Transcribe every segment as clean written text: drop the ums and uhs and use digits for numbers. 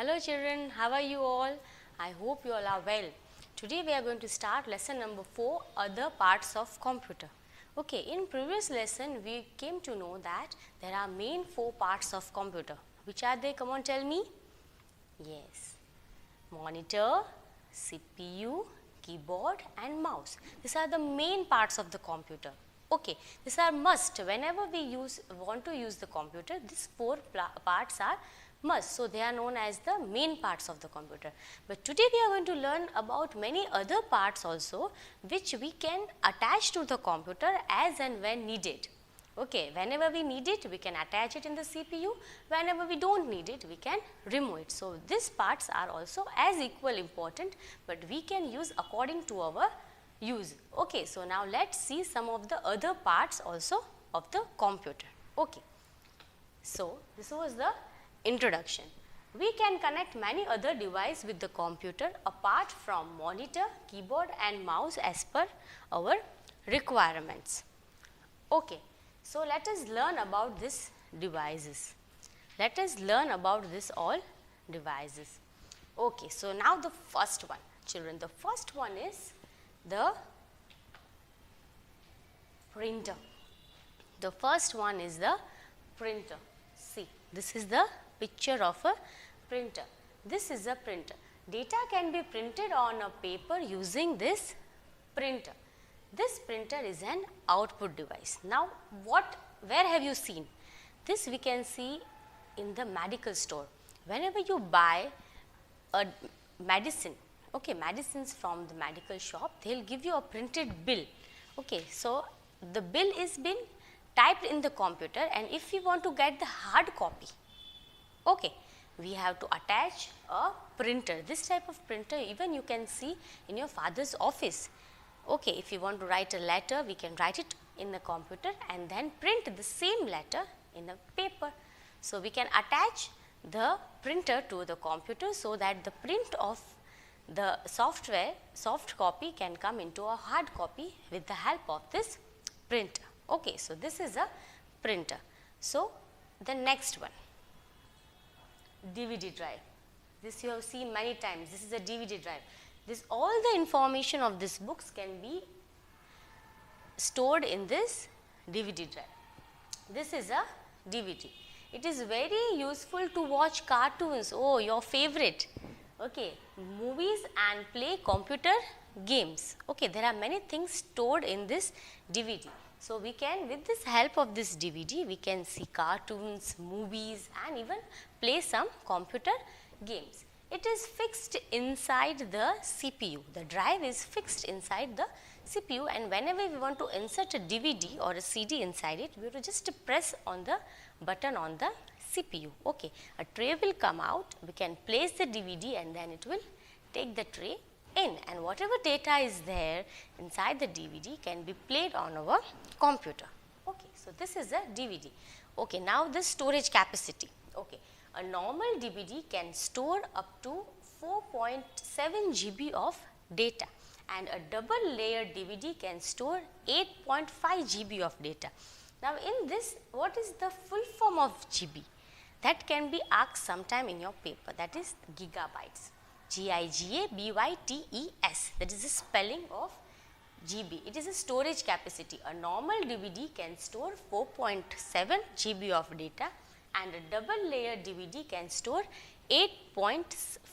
Hello children, how are you all? I hope you all are well. Today we are going to start lesson number 4, other parts of computer. Okay, in previous lesson we came to know that there are main 4 parts of computer. Which are they? Come on, tell me. Yes, monitor, CPU, keyboard and mouse. These are the main parts of the computer. Okay, these are must. Whenever we want to use the computer, these 4 parts are must. So, they are known as the main parts of the computer. But today we are going to learn about many other parts also which we can attach to the computer as and when needed. Okay, whenever we need it, we can attach it in the CPU. Whenever we don't need it, we can remove it. So, these parts are also as equal important, but we can use according to our use. Okay, so now let's see some of the other parts also of the computer. Okay, so this was the introduction. We can connect many other devices with the computer apart from monitor, keyboard and mouse as per our requirements. Okay, so let us learn about these devices. Let us learn about this all devices. Okay, so now the first one, children, the first one is the printer. The first one is the printer. See, this is the picture of a printer. This is a printer. Data can be printed on a paper using this printer. This printer is an output device. Now, where have you seen? This we can see in the medical store. Whenever you buy a medicine, okay, medicines from the medical shop, they will give you a printed bill. Okay, so the bill is been typed in the computer, and if you want to get the hard copy, okay, we have to attach a printer. This type of printer even you can see in your father's office. Okay, if you want to write a letter, we can write it in the computer and then print the same letter in a paper. So, we can attach the printer to the computer so that the print of the soft copy can come into a hard copy with the help of this printer. Okay, so this is a printer. So, the next one, DVD drive. This you have seen many times. This is a DVD drive. This all the information of this books can be stored in this DVD drive. This is a DVD. It is very useful to watch cartoons. Oh, your favorite. Okay, movies and play computer games. Okay, there are many things stored in this DVD. So, we can, with this help of this DVD, we can see cartoons, movies and even play some computer games. It is fixed inside the CPU. The drive is fixed inside the CPU, and whenever we want to insert a DVD or a CD inside it, we will just press on the button on the CPU. Okay, a tray will come out, we can place the DVD and then it will take the tray in, and whatever data is there inside the DVD can be played on our computer. Okay, so this is a DVD. Okay, now the storage capacity. Okay, a normal DVD can store up to 4.7 GB of data, and a double layer DVD can store 8.5 GB of data. Now, in this, what is the full form of GB? That can be asked sometime in your paper, that is gigabytes. Gigabytes, that is the spelling of GB. It is a storage capacity. A normal DVD can store 4.7 GB of data, and a double layer DVD can store 8.5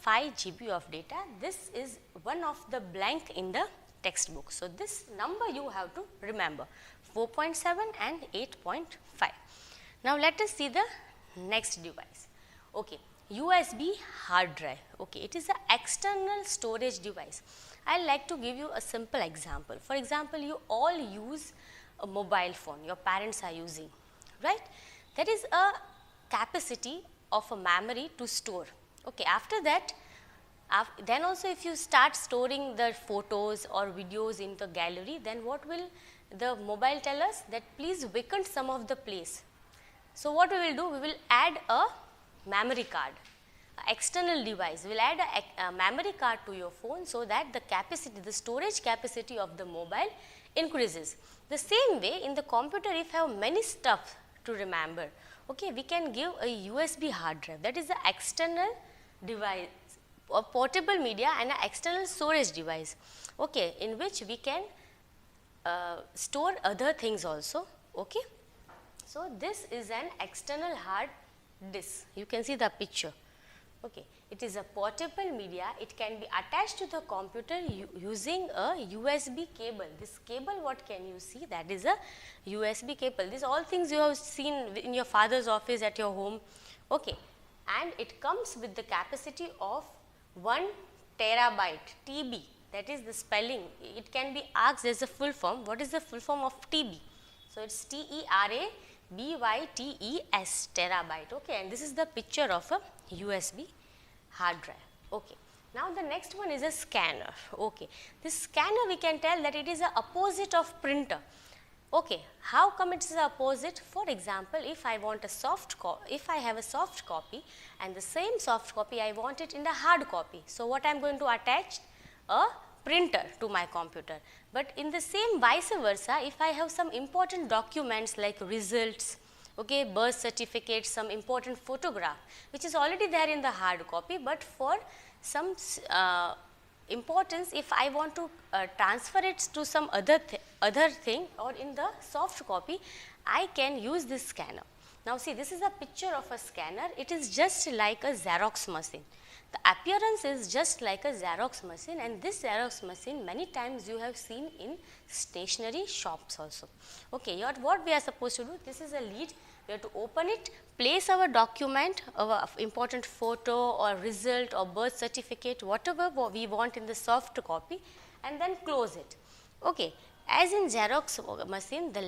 GB of data. This is one of the blank in the textbook. So, this number you have to remember, 4.7 and 8.5. Now, let us see the next device. Okay, USB hard drive. Okay, it is an external storage device. I like to give you a simple example. For example, you all use a mobile phone, your parents are using, right? There is a capacity of a memory to store. Okay, after that, then also if you start storing the photos or videos in the gallery, then what will the mobile tell us? That please vacant some of the place. So, what we will do? We will add a memory card, external device. We will add a memory card to your phone so that the capacity, the storage capacity of the mobile increases. The same way in the computer, if you have many stuff to remember, okay, we can give a USB hard drive, that is the external device, a portable media and an external storage device, okay, in which we can store other things also. Okay. So, this is an external hard disk, you can see the picture. Okay. It is a portable media, it can be attached to the computer using a USB cable. This cable, what can you see, that is a USB cable. These all things you have seen in your father's office, at your home. Okay. And it comes with the capacity of 1 terabyte, TB, that is the spelling. It can be asked as a full form, what is the full form of TB? So, it is TERABYTES, terabyte, okay, and this is the picture of a USB hard drive. Okay. Now, the next one is a scanner. Okay. This scanner, we can tell that it is the opposite of printer. Okay. How come it is the opposite? For example, if I want a if I have a soft copy and the same soft copy I want it in the hard copy. So, what I am going to attach? A printer to my computer. But in the same vice versa, if I have some important documents like results, okay, birth certificate, some important photograph which is already there in the hard copy, but for some importance, if I want to transfer it to some other thing or in the soft copy, I can use this scanner. Now, see, this is a picture of a scanner. It is just like a Xerox machine. The appearance is just like a Xerox machine, and this Xerox machine many times you have seen in stationery shops also. Okay, what we are supposed to do? This is a lid. We have to open it, place our document, our important photo or result or birth certificate, whatever we want in the soft copy, and then close it. Okay. As in Xerox machine, the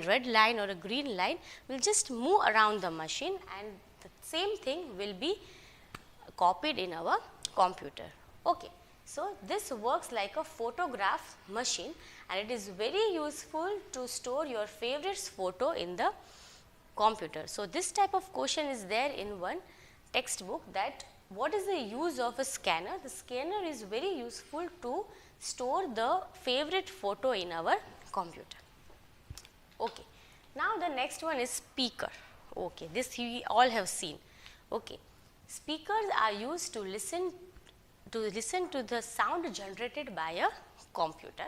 red line or a green line will just move around the machine, and the same thing will be copied in our computer. Okay. So, this works like a photograph machine, and it is very useful to store your favorite photo in the computer. So, this type of question is there in one textbook, that what is the use of a scanner? The scanner is very useful to store the favorite photo in our computer. Okay. Now, the next one is speaker. Okay. This we all have seen. Okay. Speakers are used to listen to the sound generated by a computer,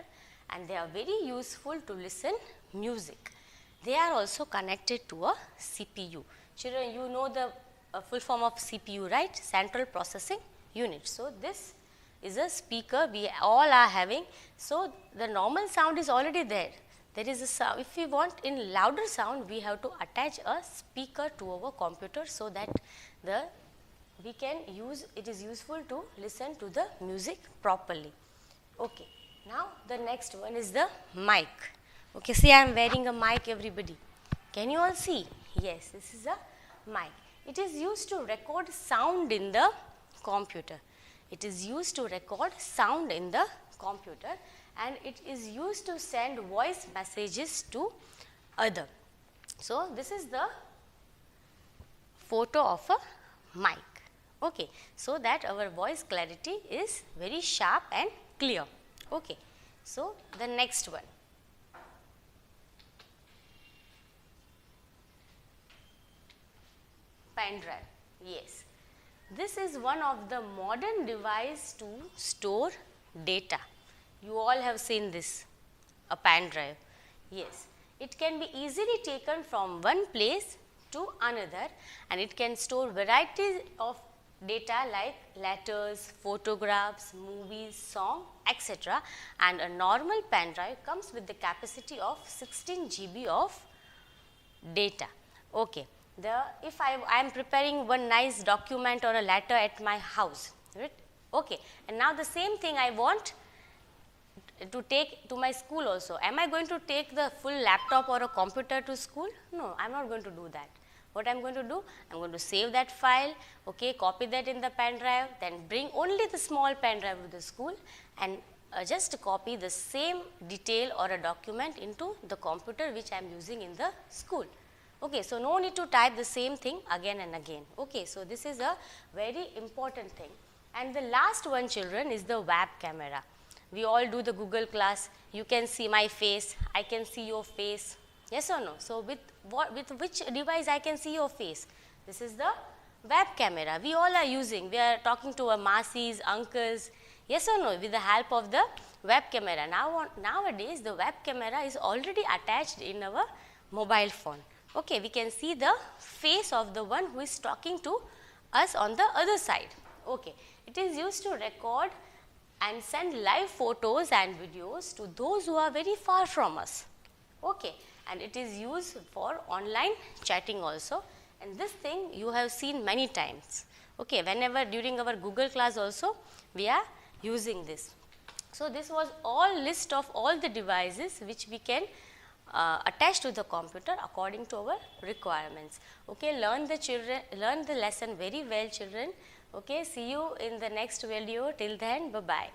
and they are very useful to listen music. They are also connected to a CPU. Children, you know the full form of CPU, right? Central Processing Unit. So, this is a speaker we all are having. So, the normal sound is already there. There is a sound. If we want in louder sound, we have to attach a speaker to our computer, so that we can use, it is useful to listen to the music properly. Okay. Now, the next one is the mic. Okay, see, I am wearing a mic, everybody. Can you all see? Yes, this is a mic. It is used to record sound in the computer. It is used to record sound in the computer, and it is used to send voice messages to other. So, this is the photo of a mic. Okay. So, that our voice clarity is very sharp and clear. Okay. So, the next one. Pen drive. Yes. This is one of the modern device to store data. You all have seen this, a pen drive. Yes. It can be easily taken from one place to another, and it can store varieties of data like letters, photographs, movies, song, etc. And a normal pen drive comes with the capacity of 16 GB of data. Okay. If I am preparing one nice document or a letter at my house, right? Okay. And now the same thing I want to take to my school also. Am I going to take the full laptop or a computer to school? No, I am not going to do that. What I am going to do? I am going to save that file, okay, copy that in the pen drive, then bring only the small pen drive to the school, and just copy the same detail or a document into the computer which I am using in the school. Okay, so no need to type the same thing again and again. Okay, so this is a very important thing. And the last one, children, is the web camera. We all do the Google class. You can see my face, I can see your face. Yes or no? So, with which device I can see your face? This is the Web camera, we all are using, we are talking to our masis, uncles, yes or no, with the help of the web camera. Nowadays the web camera is already attached in our mobile phone. Okay, we can see the face of the one who is talking to us on the other side. Okay, it is used to record and send live photos and videos to those who are very far from us. Okay, and it is used for online chatting also, and this thing you have seen many times. Okay, whenever during our Google class also we are using this. So, this was all list of all the devices which we can attach to the computer according to our requirements. Okay, learn the lesson very well, children. Okay, see you in the next video. Till then, bye bye.